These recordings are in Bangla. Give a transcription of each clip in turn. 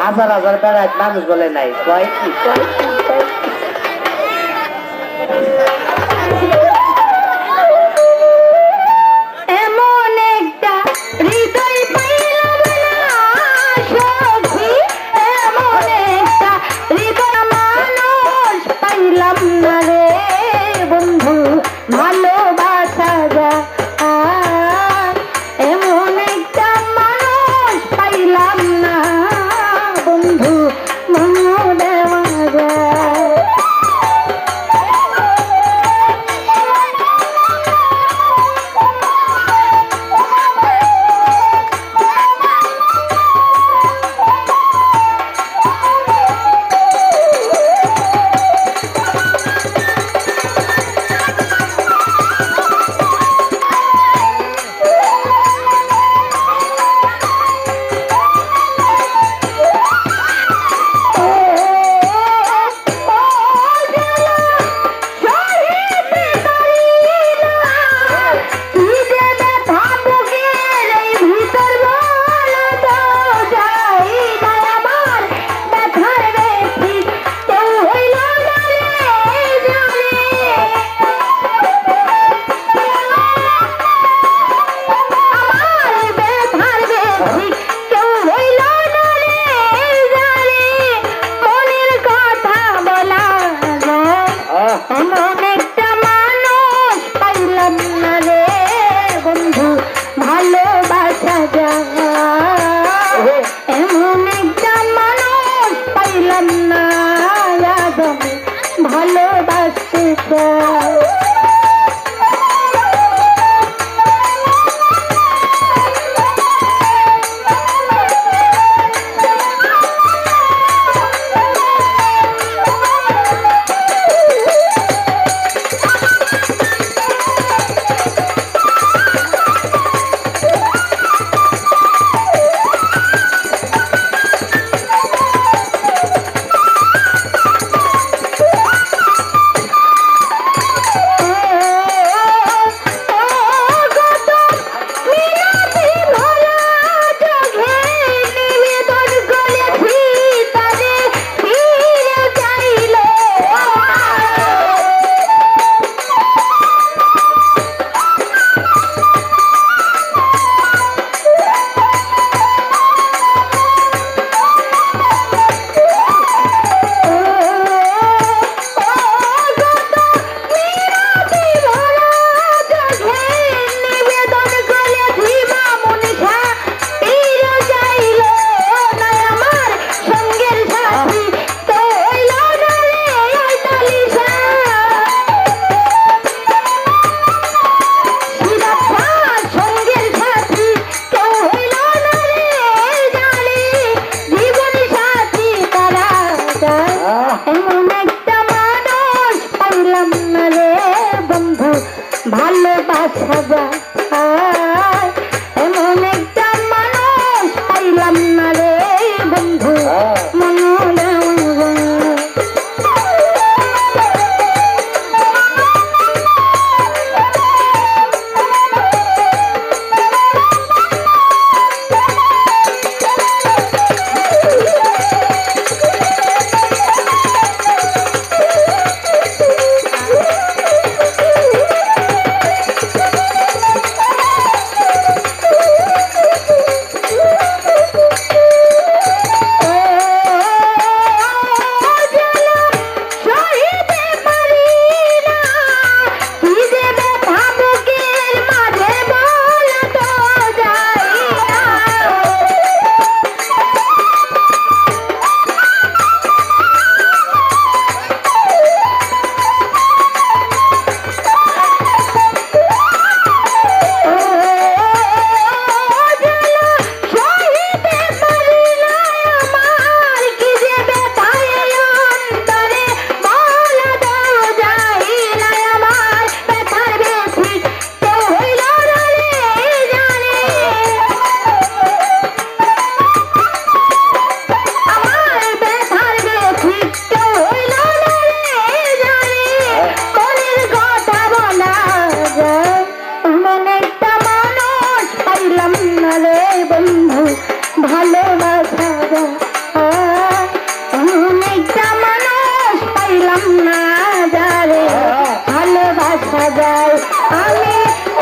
হাজার হাজার বেড়ায় মানুষ বলে নাই কয় কি এমন একটা হৃদয় পাইলাম না সখী, এমন একটা হৃদয় মানুষ পাইলাম না রে বন্ধু, ভালোবাসা যা এমন একটা মানুষ পাইলাম না বন্ধু, মন দেওয়া যায়। এমন একটা মানুষ পাইলাম না রে বন্ধু, ভালোবাসা যায়। এমন একটা মানুষ পাইলাম না ভালোবাসতে চায়। না রে বন্ধু ভালোবাসা যায় এমন একটা মানুষ পাইলাম না যারে ভালোবাসা যায় আমি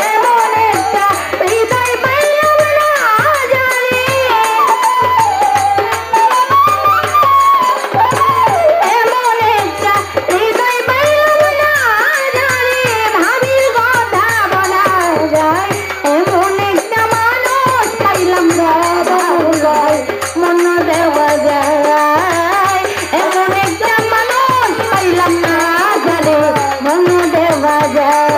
এমন একটা হৃদয় পাইলাম না যারে এমন একটা হৃদয় পাইলাম না যারে ভাবির কথা বলা যায় এমন একটা মানুষ পাইলাম না যায় মন দেওয়া যায় এমন একটা মানুষ পাইলাম না যারে মন দেওয়া যায়